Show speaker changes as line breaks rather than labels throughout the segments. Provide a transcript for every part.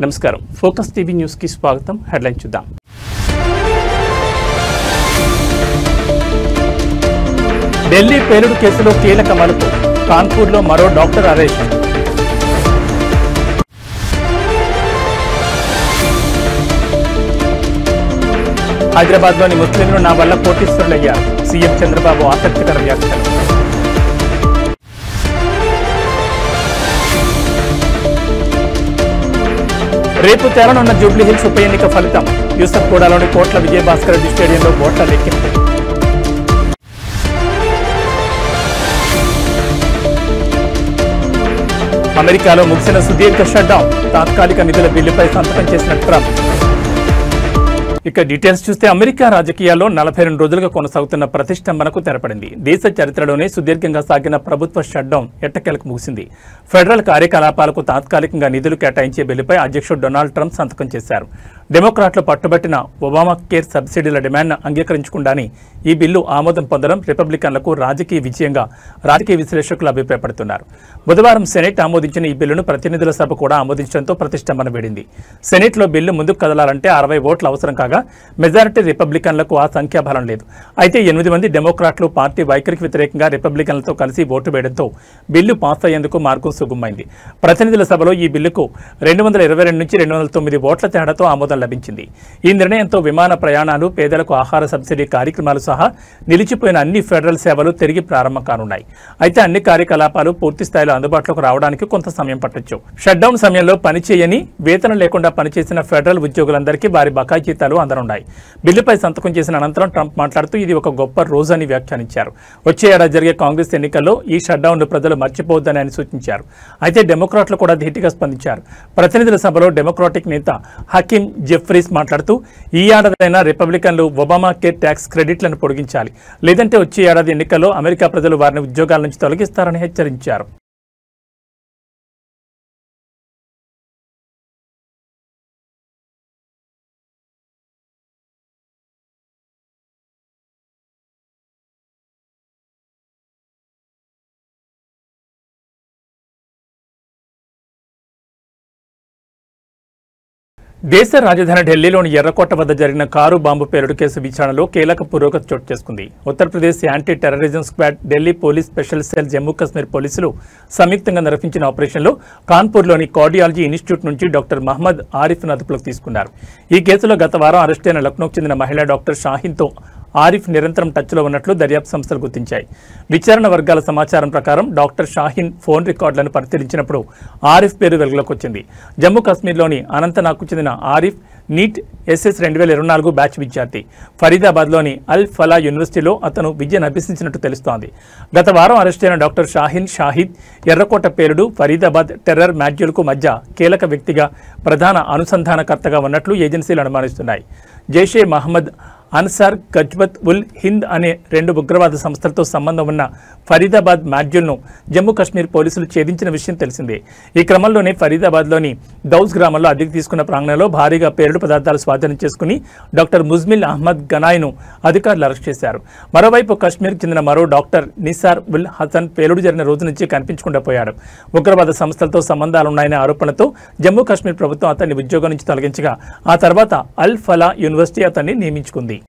నమస్కారం focus TV news కి స్వాగతం. హెడ్లైన్ చూద్దాం. ఢిల్లీ పేలుడు కేసులో కీలక మలుపు, కాన్పూర్లో మరో డాక్టర్ అరెస్ట్. హైదరాబాద్లోని ముస్లింలు నా వల్ల కోటీశ్వరులయ్యారు, సీఎం చంద్రబాబు ఆసక్తికర వ్యాఖ్యలు. రేపు తేలనున్న జూబ్లీహిల్స్ ఉప ఎన్నిక ఫలితం, యూసఫ్గూడలోని కోట్ల విజయభాస్కర్ రెడ్డి స్టేడియంలో ఓట్ల లెక్కింపు. అమెరికాలో ముగిసిన సుదీర్ఘ షట్డౌన్, తాత్కాలిక నిధుల బిల్లుపై సంతకం చేసిన ట్రంప్. ఇక డీటెయిల్స్ చూస్తే అమెరికా రాజకీయాల్లో 42 రోజులుగా కొనసాగుతున్న ప్రతిష్టంభనకు తెరపడింది. దేశ చరిత్రలోనే సుదీర్ఘంగా సాగిన ప్రభుత్వ షట్డౌన్ ఎట్టకేలకు ముగిసింది. ఫెడరల్ కార్యకలాపాలకు తాత్కాలికంగా నిధులు కేటాయించే బిల్లుపై అధ్యక్షుడు డొనాల్డ్ ట్రంప్ సంతకం చేశారు. డెమోక్రాట్లు పట్టుబట్టిన ఒబామా కేర్ సబ్సిడీల డిమాండ్ను అంగీకరించకుండానే ఈ బిల్లు ఆమోదం పొందడం రిపబ్లికన్లకు రాజకీయ విజయంగా రాజకీయ విశ్లేషకులు అభిప్రాయపడుతున్నారు. బుధవారం సెనెట్ ఆమోదించిన ఈ బిల్లును ప్రతినిధుల సభ కూడా ఆమోదించడంతో ప్రతిష్టంభన వీడింది. సెనెట్లో బిల్లు ముందుకు కదలాలంటే 60 ఓట్లు అవసరం కాగా మెజారిటీ రిపబ్లికన్లకు ఆ సంఖ్యాబలం లేదు. అయితే 8 మంది డెమోక్రాట్లు పార్టీ వైఖరికి వ్యతిరేకంగా రిపబ్లికన్లతో కలిసి ఓటు వేయడంతో బిల్లు పాస్ అయ్యేందుకు మార్గం సుగమమైంది. ప్రతినిధుల సభలో ఈ బిల్లుకు 222 నుంచి 209 ఓట్ల తేడాతో ఆమోదం లభించింది. ఈ నిర్ణయంతో విమాన ప్రయాణాలు, పేదలకు ఆహార సబ్సిడీ కార్యక్రమాలు సహా నిలిచిపోయిన అన్ని ఫెడరల్ సేవలు తిరిగి ప్రారంభం కానున్నాయి. అయితే అన్ని కార్యకలాపాలు పూర్తి స్థాయిలో అందుబాటులోకి రావడానికి కొంత సమయం పట్టొచ్చు. షట్డౌన్ సమయంలో పనిచేయని, వేతనం లేకుండా పనిచేసిన ఫెడరల్ ఉద్యోగులందరికీ వారి బకాయి జీతాలు అందనున్నాయి. బిల్లుపై సంతకం చేసిన అనంతరం ట్రంప్ మాట్లాడుతూ ఇది ఒక గొప్ప రోజు అని వ్యాఖ్యానించారు. వచ్చే ఏడాది జరిగే కాంగ్రెస్ ఎన్నికల్లో ఈ షట్డౌన్ను ప్రజలు మర్చిపోవద్దని ఆయన సూచించారు. అయితే డెమోక్రాట్లు కూడా ధీటుగా స్పందించారు. ప్రతినిధుల సభలో డెమోక్రాటిక్ నేత హకీమ్ జెఫ్రీస్ మాట్లాడుతూ ఈ ఏడాదైనా రిపబ్లికన్లు ఒబామా కేర్ ట్యాక్స్ క్రెడిట్లను పొడిగించాలి, లేదంటే వచ్చే ఏడాది ఎన్నికల్లో అమెరికా ప్రజలు వారిని ఉద్యోగాల నుంచి తొలగిస్తారని హెచ్చరించారు. దేశ రాజధాని ఢిల్లీలోని ఎర్రకోట వద్ద జరిగిన కారు బాంబు పేలుడు కేసు విచారణలో కీలక పురోగతి చోటు చేసుకుంది. Uttar Pradesh anti terrorism squad, Delhi police special cell, Jammu Kashmir పోలీసులు సంయుక్తంగా నిర్వహించిన ఆపరేషన్లో కాన్పూర్లోని కార్డియాలజీ ఇన్స్టిట్యూట్ నుంచి డాక్టర్ మహమ్మద్ ఆరిఫ్ను అదుపులోకి తీసుకున్నారు. ఈ కేసులో గత వారం అరెస్టైన లక్నోకు చెందిన మహిళా డాక్టర్ షాహీన్తో ఆరిఫ్ నిరంతరం టచ్లో ఉన్నట్లు దర్యాప్తు సంస్థలు గుర్తించాయి. విచారణ వర్గాల సమాచారం ప్రకారం డాక్టర్ షాహీన్ ఫోన్ రికార్డులను పరిశీలించినప్పుడు ఆరిఫ్ పేరు వెలుగులోకి వచ్చింది. జమ్మూ కాశ్మీర్లోని అనంతనాగ్కు చెందిన ఆరిఫ్ నీట్ SS 2024 బ్యాచ్ విద్యార్థి. ఫరీదాబాద్లోని అల్ ఫలా యూనివర్సిటీలో అతను విద్యను అభ్యసించినట్టు తెలుస్తోంది. గత వారం అరెస్టైన డాక్టర్ షాహీన్ షాహిద్ ఎర్రకోట పేలుడు, ఫరీదాబాద్ టెర్రర్ మాడ్యూల్కు మధ్య కీలక వ్యక్తిగా, ప్రధాన అనుసంధానకర్తగా ఉన్నట్లు ఏజెన్సీలు అనుమానిస్తున్నాయి. జైషే మహమ్మద్, అన్సార్ గజ్వత్ ఉల్ హింద్ అనే 2 ఉగ్రవాద సంస్థలతో సంబంధం ఉన్న ఫరీదాబాద్ మాడ్యూల్ను జమ్మూ కాశ్మీర్ పోలీసులు ఛేదించిన విషయం తెలిసిందే. ఈ క్రమంలోనే ఫరీదాబాద్లోని దౌస్ గ్రామంలో అద్దెకు తీసుకున్న ప్రాంగణంలో భారీగా పేలుడు పదార్థాలు స్వాధీనం చేసుకుని డాక్టర్ ముజ్మిల్ అహ్మద్ గనాయ్ను అధికారులు అరెస్ట్ చేశారు. మరోవైపు కాశ్మీర్కు చెందిన మరో డాక్టర్ నిసార్ ఉల్ హసన్ పేలుడు జరిగిన రోజు నుంచి కనిపించకుండా పోయాడు. ఉగ్రవాద సంస్థలతో సంబంధాలున్నాయనే ఆరోపణలతో జమ్మూ కాశ్మీర్ ప్రభుత్వం అతన్ని ఉద్యోగం నుంచి తొలగించగా ఆ తర్వాత అల్ ఫలా యూనివర్సిటీ అతన్ని నియమించుకుంది.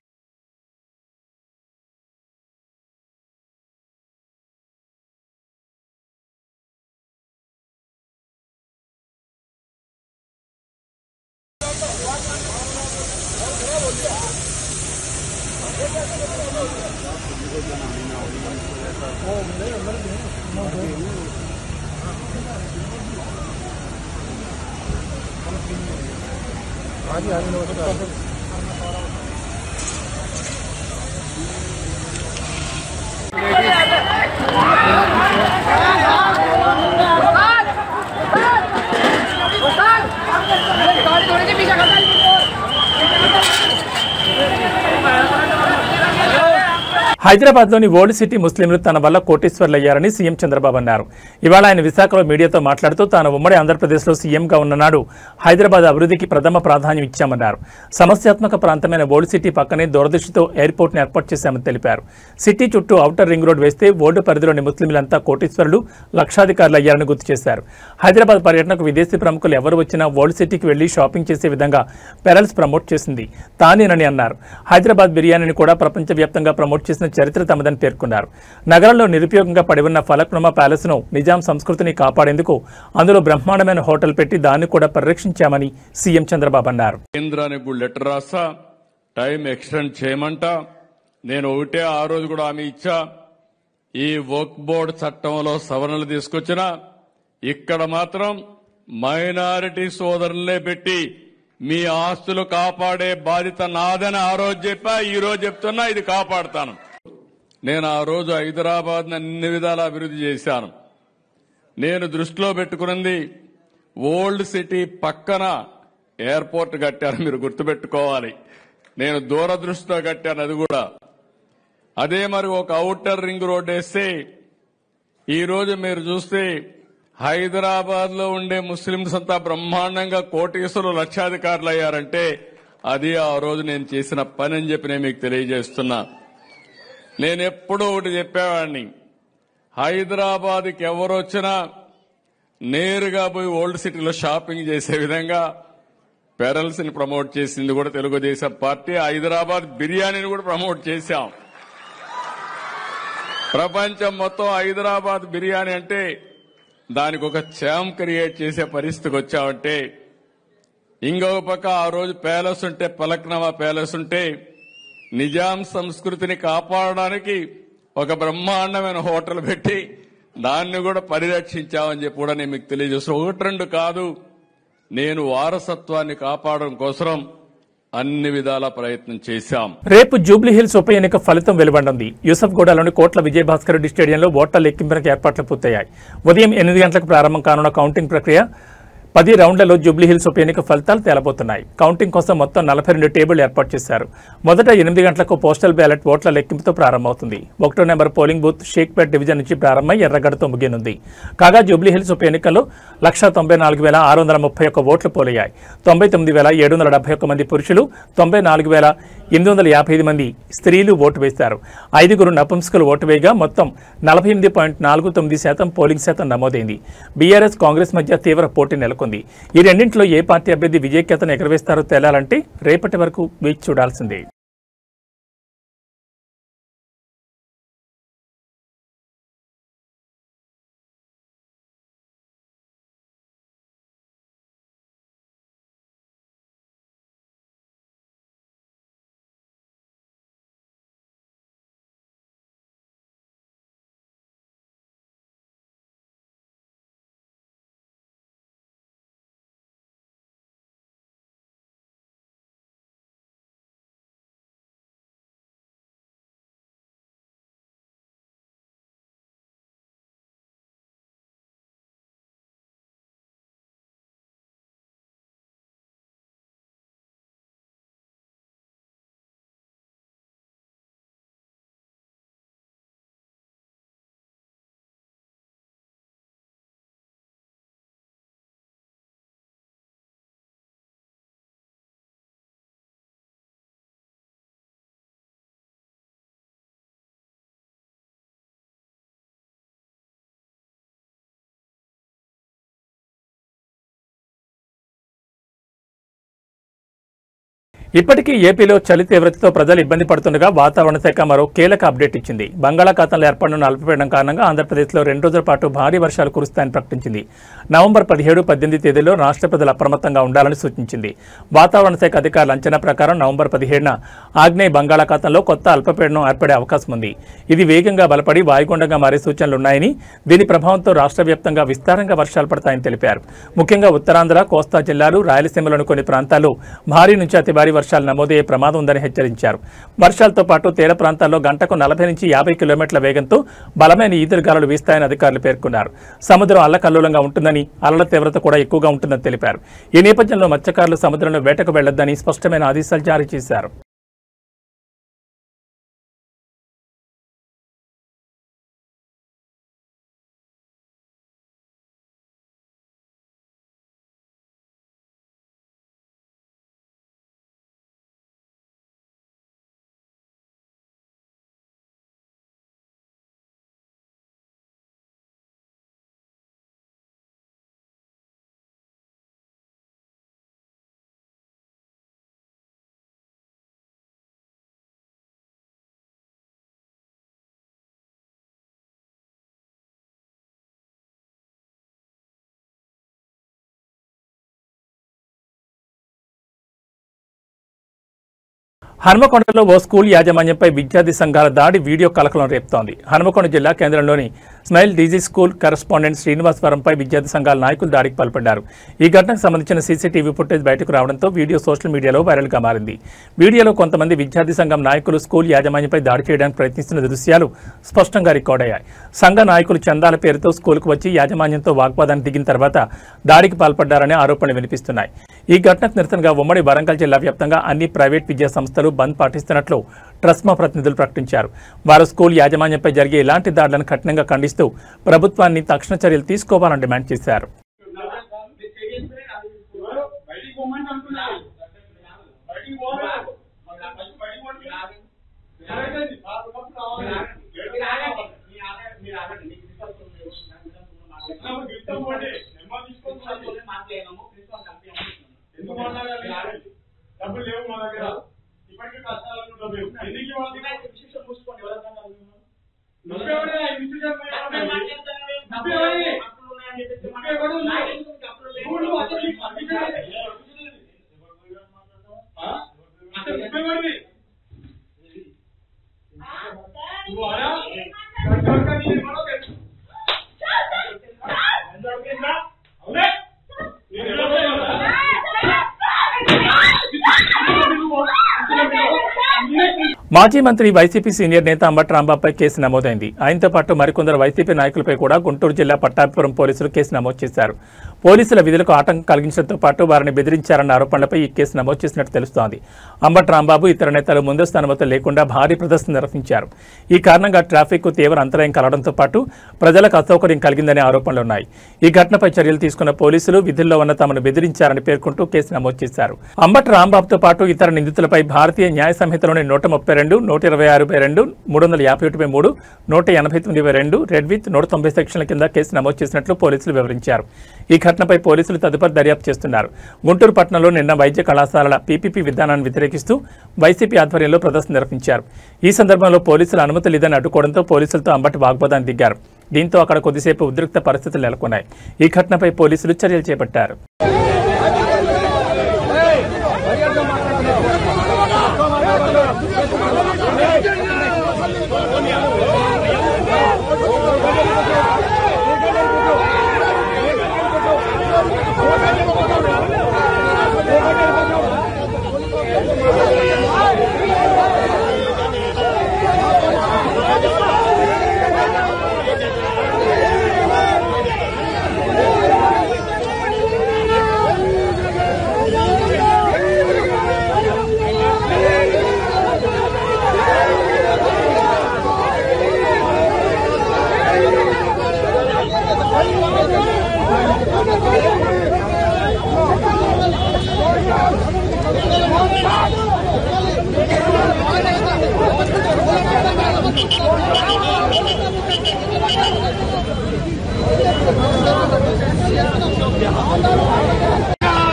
హైదరాబాద్లోని ఓల్డ్ సిటీ ముస్లింలు తన వల్ల కోటీశ్వర్లయ్యారని సీఎం చంద్రబాబు అన్నారు. ఇవాళ ఆయన విశాఖలో మీడియాతో మాట్లాడుతూ తాను ఉమ్మడి ఆంధ్రప్రదేశ్లో సీఎంగా ఉన్న నాడు హైదరాబాద్ అభివృద్ధికి ప్రథమ ప్రాధాన్యం ఇచ్చామన్నారు. సమస్యాత్మక ప్రాంతమైన ఓల్డ్ సిటీ పక్కనే దూరదృష్టితో ఎయిర్పోర్ట్ను ఏర్పాటు చేశామని తెలిపారు. సిటీ చుట్టూ ఔటర్ రింగ్ రోడ్ వేస్తే ఓల్డ్ పరిధిలోని ముస్లింలంతా కోటీశ్వరులు, లక్షాధికారులు అయ్యారని గుర్తు చేశారు. హైదరాబాద్ పర్యటనకు విదేశీ ప్రముఖులు ఎవరు వచ్చినా ఓల్డ్ సిటీకి వెళ్లి షాపింగ్ చేసే విధంగా పెరల్స్ ప్రమోట్ చేసింది తానేనని అన్నారు. హైదరాబాద్ బిర్యానీని కూడా ప్రపంచవ్యాప్తంగా ప్రమోట్ చేసిన చరిత్ర తమదని పేర్కొన్నారు. నగరంలో నిరుపయోగంగా పడి ఉన్న ఫలక్నుమా ప్యాలెస్ ను నిజాం సంస్కృతిని కాపాడేందుకు అందులో బ్రహ్మాండమైన హోటల్ పెట్టి దాన్ని కూడా పరిరక్షించామని సీఎం చంద్రబాబు అన్నారు.
కేంద్రానికి లెటర్ రాసా, టైం ఎక్స్టెండ్ చేయమంట. నేను ఒకటే ఆ రోజు కూడా హామీ ఇచ్చా, ఈ వర్క్ బోర్డు చట్టంలో సవరణలు తీసుకొచ్చిన ఇక్కడ మాత్రం మైనారిటీ సోదరులనే పెట్టి మీ ఆస్తులు కాపాడే బాధ్యత నాదని ఆ రోజు చెప్పా, ఈ రోజు చెప్తున్నా, ఇది కాపాడుతాను. నేను ఆ రోజు హైదరాబాద్ అన్ని విధాలా అభివృద్ధి చేశాను. నేను దృష్టిలో పెట్టుకున్నది ఓల్డ్ సిటీ పక్కన ఎయిర్పోర్ట్ కట్టాను. మీరు గుర్తుపెట్టుకోవాలి, నేను దూరదృష్టితో కట్టాను. అది కూడా అదే మరి ఒక ఔటర్ రింగ్ రోడ్ వేస్తే ఈ రోజు మీరు చూస్తే హైదరాబాద్ లో ఉండే ముస్లింస్ అంతా బ్రహ్మాండంగా కోటీశ్వరులు, లక్షాధికారులు అయ్యారంటే అది ఆ రోజు నేను చేసిన పని అని చెప్పి నేను మీకు తెలియజేస్తున్నా. నేనెప్పుడూ ఒకటి చెప్పేవాడిని, హైదరాబాద్కి ఎవరొచ్చినా నేరుగా పోయి ఓల్డ్ సిటీలో షాపింగ్ చేసే విధంగా పెరల్స్ ని ప్రమోట్ చేసింది కూడా తెలుగుదేశం పార్టీ. హైదరాబాద్ బిర్యానీని కూడా ప్రమోట్ చేశాం. ప్రపంచం మొత్తం హైదరాబాద్ బిర్యానీ అంటే దానికి ఒక ఛాంప్ క్రియేట్ చేసే పరిస్థితికి వచ్చామంటే, ఇంకొక పక్క ఆ రోజు ప్యాలెస్ ఉంటే, ఫలక్నుమా ప్యాలెస్ ఉంటే నిజాం సంస్కృతిని కాపాడడానికి ఒక బ్రహ్మాండమైన హోటల్ పెట్టి దాన్ని కూడా పరిరక్షించామని చెప్పి కూడా నేను మీకు తెలియజేస్తాను. ఒకటి రెండు కాదు, నేను వారసత్వాన్ని కాపాడడం కోసం అన్ని విధాల ప్రయత్నం చేశాం.
రేపు జూబ్లీహిల్స్ ఉప ఎన్నిక ఫలితం వెలువడనుంది. యూసఫ్గూడలోని కోట్ల విజయభాస్కర్ రెడ్డి స్టేడియంలో ఓట్ల లెక్కింపునకు ఏర్పాట్లు పూర్తయ్యాయి. ఉదయం 8 గంటలకు ప్రారంభం కానున్న కౌంటింగ్ ప్రక్రియ 10 రౌండ్లలో జూబ్లీహిల్స్ ఉప ఎన్నిక ఫలితాలు తేలబోతున్నాయి. కౌంటింగ్ కోసం మొత్తం 42 టేబుల్ ఏర్పాటు చేశారు. మొదట 8 గంటలకు పోస్టల్ బ్యాలెట్ ఓట్ల లెక్కింపుతో ప్రారంభమవుతుంది. 1వ number polling booth Shaikpet division నుంచి ప్రారంభమై ఎర్రగడ్డతో ముగియనుంది. కాగా జూబ్లీహిల్స్ ఉప ఎన్నికల్లో 194,631 ఓట్లు పోలయ్యాయి. 99,771 మంది పురుషులు, 94,855 మంది స్త్రీలు ఓటు వేశారు. 5 నపుంసకులు ఓటు వేయగా మొత్తం 48.49% పోలింగ్ శాతం నమోదైంది. బీఆర్ఎస్, కాంగ్రెస్ మధ్య తీవ్ర పోటీ నెలకొంది. ఈ రెండింటిలో ఏ పార్టీ అభ్యర్థి విజయకేతను ఎగరవేస్తారో తేలాలంటే రేపటి వరకు వేచి చూడాల్సిందే. ఇప్పటికీ ఏపీలో చలి తీవ్రతతో ప్రజలు ఇబ్బంది పడుతుండగా వాతావరణ శాఖ మరో కీలక అప్డేట్ ఇచ్చింది. బంగాళాఖాతంలో ఏర్పడిన అల్పపీడనం కారణంగా ఆంధ్రప్రదేశ్లో 2 రోజుల పాటు భారీ వర్షాలు కురుస్తాయని ప్రకటించింది. నవంబర్ 17, 18 తేదీల్లో రాష్ట్ర ప్రజలు అప్రమత్తంగా ఉండాలని సూచించింది. వాతావరణ శాఖ అధికారుల అంచనా ప్రకారం నవంబర్ 17న ఆగ్నేయ బంగాళాఖాతంలో కొత్త అల్పపీడనం ఏర్పడే అవకాశం ఉంది. ఇది వేగంగా బలపడి వాయుగుండంగా మారే సూచనలున్నాయని, దీని ప్రభావంతో రాష్ట్ర వ్యాప్తంగా విస్తారంగా వర్షాలు పడతాయని తెలిపారు. ముఖ్యంగా ఉత్తరాంధ్ర, కోస్తా జిల్లాలు, రాయలసీమలోని కొన్ని ప్రాంతాల్లో భారీ నుంచి అతి భారీ వర్షాలు నమోదయ్యే ప్రమాదం ఉందని హెచ్చరించారు. వర్షాలతో పాటు తీర ప్రాంతాల్లో గంటకు 40 నుంచి 50 కిలోమీటర్ల వేగంతో బలమైన ఈదురుగాలులు వీస్తాయని అధికారులు పేర్కొన్నారు. సముద్రం అల్లకల్లోలంగా ఉంటుందని, అలల తీవ్రత కూడా ఎక్కువగా ఉంటుందని తెలిపారు. ఈ నేపథ్యంలో మత్స్యకారులు సముద్రంలో వేటకు వెళ్లొద్దని స్పష్టమైన ఆదేశాలు జారీ చేశారు. హనుమకొండలో ఓ స్కూల్ యాజమాన్యంపై విద్యార్థి సంఘాల దాడి వీడియో కలకలం రేపుతోంది. హనుమకొండ జిల్లా కేంద్రంలోని స్మైల్ డీజీ స్కూల్ కరెస్పాండెంట్ శ్రీనివాసవరంపై విద్యార్థి సంఘాల నాయకులు దాడికి పాల్పడ్డారు. ఈ ఘటనకు సంబంధించిన సీసీటీవీ ఫుటేజ్ బయటకు రావడంతో వీడియో సోషల్ మీడియాలో వైరల్గా మారింది. వీడియోలో కొంతమంది విద్యార్థి సంఘం నాయకులు స్కూల్ యాజమాన్యంపై దాడి చేయడానికి ప్రయత్నిస్తున్న దృశ్యాలు స్పష్టంగా రికార్డయ్యాయి. సంఘ నాయకులు చందాల పేరుతో స్కూల్కు వచ్చి యాజమాన్యంతో వాగ్వాదానికి దిగిన తర్వాత దాడికి పాల్పడ్డారనే ఆరోపణలు వినిపిస్తున్నాయి. ఈ ఘటనకు నిరసనగా ఉమ్మడి వరంగల్ జిల్లా వ్యాప్తంగా అన్ని ప్రైవేట్ విద్యా సంస్థలు బంద్ పాటిస్తున్నట్లు ట్రస్మా ప్రతినిధులు ప్రకటించారు. వారు స్కూల్ యాజమాన్యంపై జరిగే ఇలాంటి దాడులను కఠినంగా ఖండిస్తూ ప్రభుత్వాన్ని తక్షణ చర్యలు తీసుకోవాలని డిమాండ్ చేశారు.
డబ్బులు లేవు మా దగ్గర, ఇప్పటికీ కష్టాలు
మాజీ మంత్రి వైసీపీ సీనియర్ నేత అంబటి రాంబాబుపై కేసు నమోదైంది. ఆయనతో పాటు మరికొందరు వైసీపీ నాయకులపై కూడా గుంటూరు జిల్లా పట్టాభిపురం పోలీసులు కేసు నమోదు చేశారు. పోలీసుల విధులకు ఆటంకం కలిగించడంతో పాటు వారిని బెదిరించారన్న ఆరోపణలపై ఈ కేసు నమోదు చేసినట్టు తెలుస్తోంది. అంబటి రాంబాబు ఇతర నేతలు ముందస్తు అనుమతులు లేకుండా భారీ ప్రదర్శన నిర్వహించారు. ఈ కారణంగా ట్రాఫిక్ తీవ్ర అంతరాయం కలగడంతో పాటు ప్రజలకు అసౌకర్యం కలిగిందనే ఆరోపణలున్నాయి. ఈ ఘటనపై చర్యలు తీసుకున్న పోలీసులు విధుల్లో ఉన్న తమను బెదిరించారని పేర్కొంటూ కేసు నమోదు చేశారు. అంబటి రాంబాబుతో పాటు ఇతర నిందితులపై భారతీయ న్యాయ సంహితలోని 132, 126(2), 351(3), 189(2), రెడ్ విత్ 190 సెక్షన్ల కింద కేసు నమోదు చేసినట్లు పోలీసులు వివరించారు. ఈ ఘటనపై పోలీసులు తదుపరి దర్యాప్తు చేస్తున్నారు. గుంటూరు పట్టణంలో నిన్న వైద్య కళాశాలల పీపీపీ విధానాన్ని వ్యతిరేకిస్తూ వైసీపీ ఆధ్వర్యంలో ప్రదర్శన నిర్వహించారు. ఈ సందర్భంలో పోలీసులు అనుమతి లేదని అడ్డుకోవడంతో పోలీసులతో అంబటి వాగ్వాదానికి దిగారు. దీంతో అక్కడ కొద్దిసేపు ఉద్రిక్త పరిస్థితులు నెలకొన్నాయి. ఈ ఘటనపై పోలీసులు చర్యలు చేపట్టారు.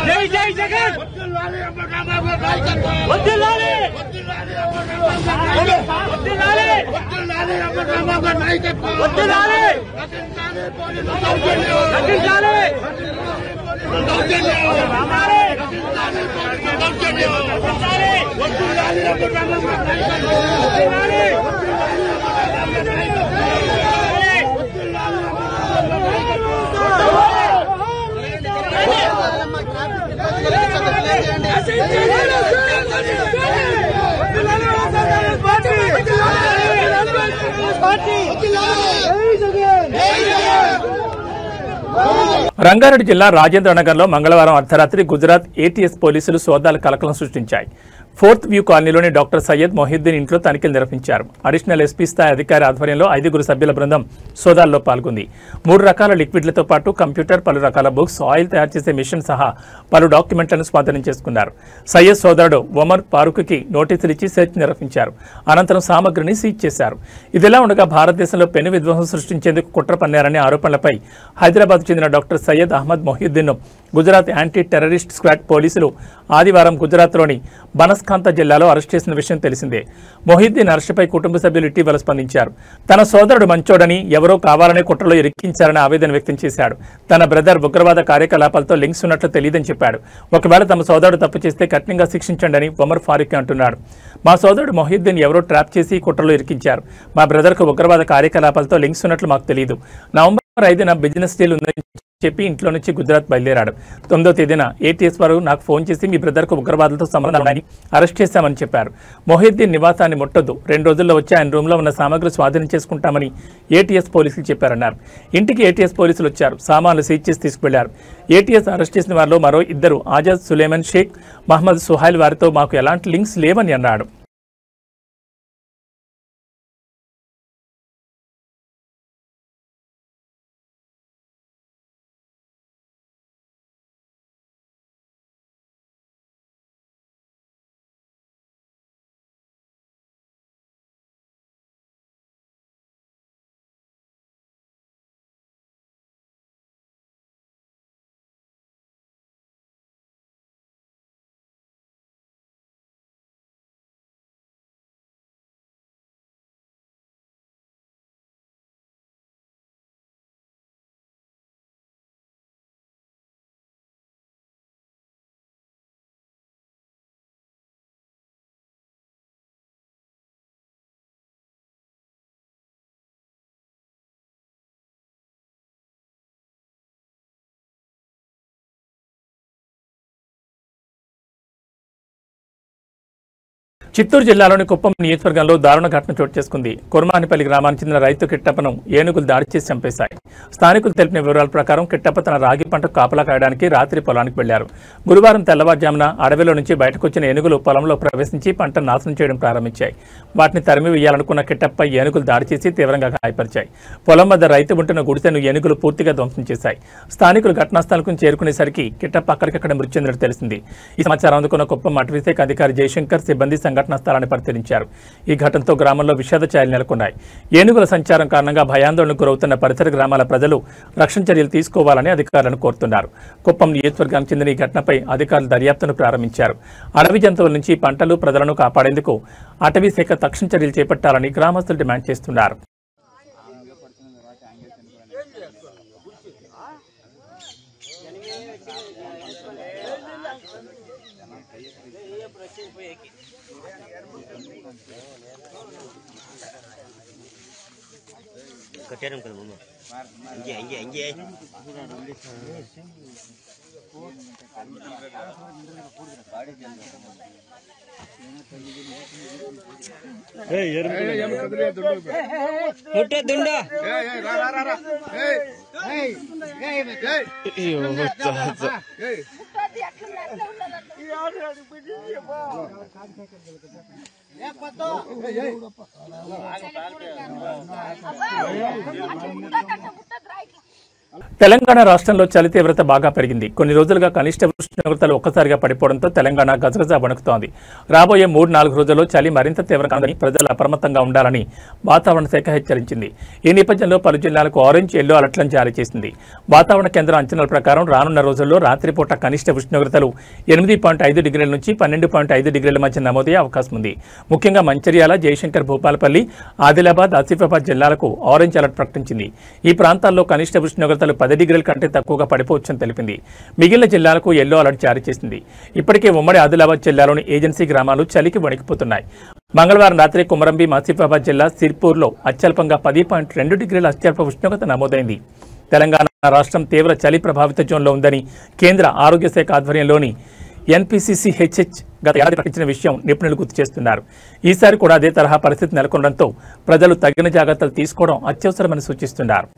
జై జై జగన్
రంగారెడ్డి జిల్లా రాజేంద్రనగర్లో మంగళవారం అర్ధరాత్రి గుజరాత్ ఏటీఎస్ పోలీసులు సోదాల కలకలం సృష్టించాయి. 4th వ్యూ కాలనీలోని డాక్టర్ సయ్యద్ మొహిద్దీన్ ఇంట్లో తనిఖీలు నిర్వహించారు. అడిషనల్ ఎస్పీ స్థాయి అధికారి ఆధ్వర్యంలో 5 సభ్యుల బృందం సోదాల్లో పాల్గొంది. 3 రకాల లిక్విడ్లతో పాటు కంప్యూటర్, పలు రకాల బుక్స్, ఆయిల్ తయారు చేసే మిషన్ సహా పలు డాక్యుమెంట్లను స్వాధీనం చేసుకున్నారు. సయ్యద్ సోదరుడు ఒమర్ ఫారూక్కి నోటీసులు ఇచ్చి సెర్చ్ నిర్వహించారు. అనంతరం సామగ్రిని సీజ్ చేశారు. ఇదిలా ఉండగా భారతదేశంలో పెను విధ్వంసం సృష్టించేందుకు కుట్ర పన్నారనే ఆరోపణలపై హైదరాబాద్ చెందిన డాక్టర్ సయ్యద్ అహ్మద్ మొహిద్దీన్ను గుజరాత్ యాంటీ టెర్రరిస్ట్ స్క్వాడ్ పోలీసులు ఆదివారం గుజరాత్లోని బనస్కాంత జిల్లాలో అరెస్ట్ చేసిన విషయం తెలిసిందే. మొహిద్దీన్ అరెస్టుపై కుటుంబ సభ్యులు ఇటీవల స్పందించారు. తన సోదరుడు మంచోడని, ఎవరో కావాలనే కుట్రలో ఇరికించారని ఆవేదన వ్యక్తం చేశాడు. తన బ్రదర్ ఉగ్రవాద కార్యకలాపాలతో లింక్స్ ఉన్నట్లు తెలియదని చెప్పాడు. ఒకవేళ తమ సోదరుడు తప్పు చేస్తే కఠినంగా శిక్షించండి అని ఉమర్ ఫారూక్ అంటున్నాడు. మా సోదరుడు మొహిద్దీన్ ఎవరో ట్రాప్ చేసి కుట్రలో ఇరికించారు. మా బ్రదర్కు ఉగ్రవాద కార్యకలాపాలతో లింక్స్ ఉన్నట్లు మాకు తెలియదు. నవంబర్ 5న బిజినెస్ డీల్ ఉందని చెప్పి ఇంట్లో నుంచి గుజరాత్ బయలుదేరాడు. 9వ తేదీన ఏటీఎస్ వారు నాకు ఫోన్ చేసి మీ బ్రదర్కు ఉగ్రవాదులతో సంబంధం ఉన్నాయని అరెస్ట్ చేశామని చెప్పారు. మొహిద్దీన్ నివాసాన్ని ముట్టొద్దు, 2 రోజుల్లో వచ్చి ఆయన రూమ్లో ఉన్న సామాగ్రి స్వాధీనం చేసుకుంటామని ఏటీఎస్ పోలీసులు చెప్పారన్నారు. ఇంటికి ఏటీఎస్ పోలీసులు వచ్చారు. సామాన్లు సీజ్ చేసి తీసుకువెళ్లారు. ఏటీఎస్ అరెస్ట్ చేసిన వారిలో మరో 2 ఆజాద్ సులేమన్ షేక్, మహమ్మద్ సుహైల్ వారితో మాకు ఎలాంటి లింక్స్ లేవని అన్నాడు. చిత్తూరు జిల్లాలోని కుప్పం నియోజకవర్గంలో దారుణ ఘటన చోటు చేసుకుంది. కుర్మానిపల్లి గ్రామానికి చెందిన రైతు కిట్టప్పను ఏనుగులు దాడి చేసి చంపేశాయి. స్థానికులు తెలిపిన వివరాల ప్రకారం కిట్టప్ప తన రాగి పంటకు కాపలా కాయడానికి రాత్రి పొలానికి వెళ్లారు. గురువారం తెల్లవారుజామున అడవిలో నుంచి బయటకు వచ్చిన ఏనుగులు పొలంలో ప్రవేశించి పంటను నాశనం చేయడం ప్రారంభించాయి. వాటిని తరిమి వేయాలనుకున్న కిట్టప్ప ఏనుగులు దాడి చేసి తీవ్రంగా గాయపరిచాయి. పొలం వద్ద రైతు ఉంటున్న గుడిసెను ఏనుగులు పూర్తిగా ధ్వంసం చేశాయి. స్థానికులు ఘటనాస్థలకు చేరుకునేసరికి కిట్టప్ప అక్కడికక్కడ మృతి చెందినట్టు తెలిసింది. ఈ సమాచారం అందుకున్న కుప్పం అటవీశాఖ అధికారి జయశంకర్ సిబ్బంది సంఘటనా స్థలాన్ని పరిశీలించారు. ఈ ఘటనతో గ్రామంలో విషాద ఛాయలు నెలకొన్నాయి. ఏనుగుల సంచారం కారణంగా భయాందోళనకు గురవుతున్న పరిసర గ్రామాల ప్రజలు రక్షణ చర్యలు తీసుకోవాలని అధికారులను కోరుతున్నారు. కుప్పం నియోజకవర్గానికి చెందిన ఈ ఘటనపై అధికారులు దర్యాప్తును ప్రారంభించారు. అడవి జంతువుల నుంచి పంటలు, ప్రజలను కాపాడేందుకు అటవీశాఖ తక్షణ చర్యలు చేపట్టాలని గ్రామస్తులు డిమాండ్ చేస్తున్నారు.
कटेरम कर मम्मा अंजे अंजे अंजे ए यम कदले दुंडो होटे दुंडा ए रा रा रा ए यो बच्चा ए
తెలంగాణ రాష్ట్రంలో చలి తీవ్రత బాగా పెరిగింది. కొన్ని రోజులుగా కనిష్ట ఉష్ణోగ్రతలు ఒక్కసారిగా పడిపోవడంతో తెలంగాణ గజగజ వణుకుతోంది. రాబోయే 3-4 రోజుల్లో చలి మరింత తీవ్రంగా ప్రజలు అప్రమత్తంగా ఉండాలని వాతావరణ శాఖ హెచ్చరించింది. ఈ నేపథ్యంలో పలు జిల్లాలకు ఆరెంజ్, ఎల్లో అలర్ట్లను జారీ చేసింది. వాతావరణ కేంద్రం అంచనాల ప్రకారం రానున్న రోజుల్లో రాత్రిపూట కనిష్ట ఉష్ణోగ్రతలు 8.5 డిగ్రీల నుంచి 12.5 డిగ్రీల మధ్య నమోదయ్యే అవకాశం ఉంది. ముఖ్యంగా మంచిర్యాల, జయశంకర్, భూపాలపల్లి, ఆదిలాబాద్, ఆసిఫాబాద్ జిల్లాలకు ఆరెంజ్ అలర్ట్ ప్రకటించింది. ఈ ప్రాంతాల్లో కనిష్ట ఉష్ణోగ్రతలు 10 డిగ్రీల కంటే తక్కువగా పడిపోవచ్చని తెలిపింది. మిగిలిన జిల్లాలకు ఎల్లో అలర్ట్ జారీ చేసింది. ఇప్పటికే ఉమ్మడి ఆదిలాబాద్ జిల్లాలోని ఏజెన్సీ గ్రామాలు చలికి వణికిపోతున్నాయి. మంగళవారం రాత్రి కుమరంభీం, ఆసిఫాబాద్ జిల్లా సిర్పూర్లో అత్యల్పంగా 10.2 డిగ్రీల అత్యల్ప ఉష్ణోగ్రత నమోదైంది. తెలంగాణ రాష్ట్రం తీవ్ర చలి ప్రభావిత జోన్లో ఉందని కేంద్ర ఆరోగ్య శాఖ ఆధ్వర్యంలోని ఎన్పీసీసీహెచ్హెచ్ గత ఏడాది ప్రకటించిన విషయం నిపుణులు గుర్తు చేస్తున్నారు. ఈసారి కూడా అదే తరహా పరిస్థితి నెలకొనడంతో ప్రజలు తగిన జాగ్రత్తలు తీసుకోవడం అత్యవసరమని సూచిస్తున్నారు.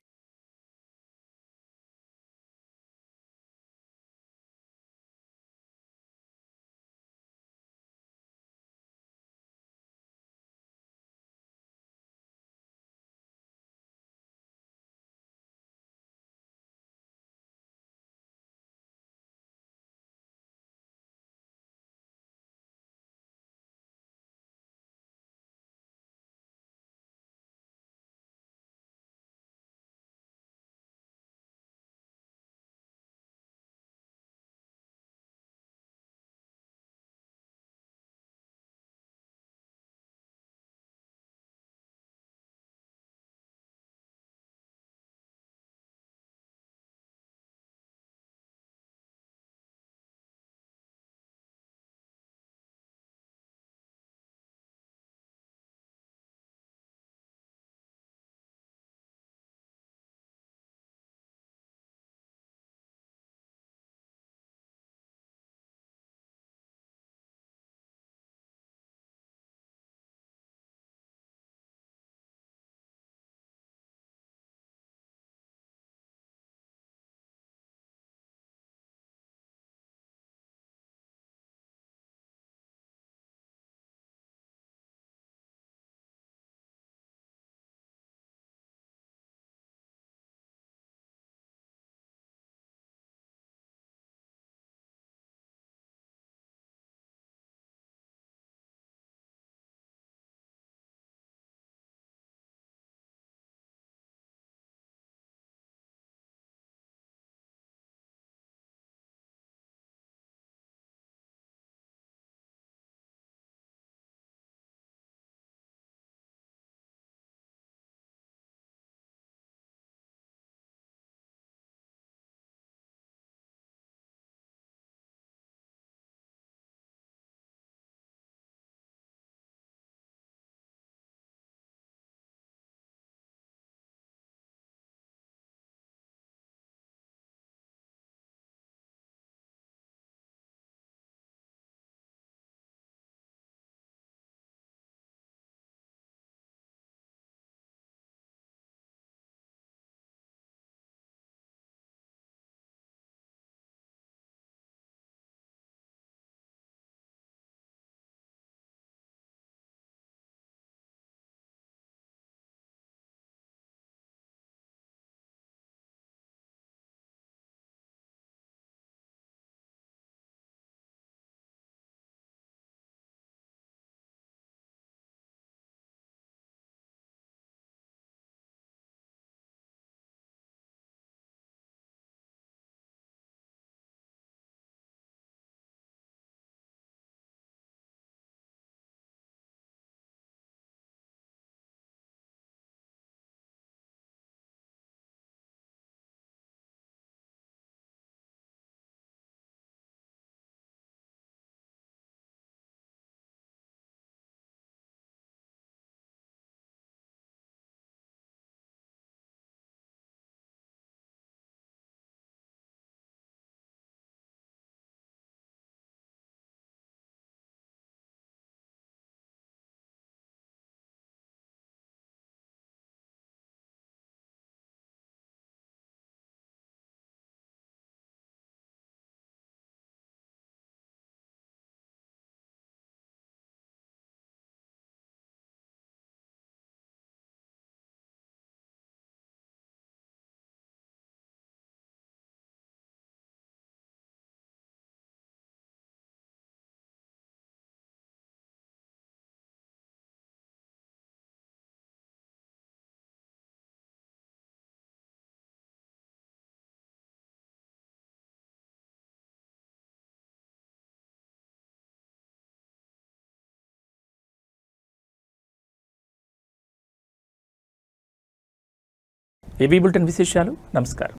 ఏవీ బులెటిన్ విశేషాలు. నమస్కారం.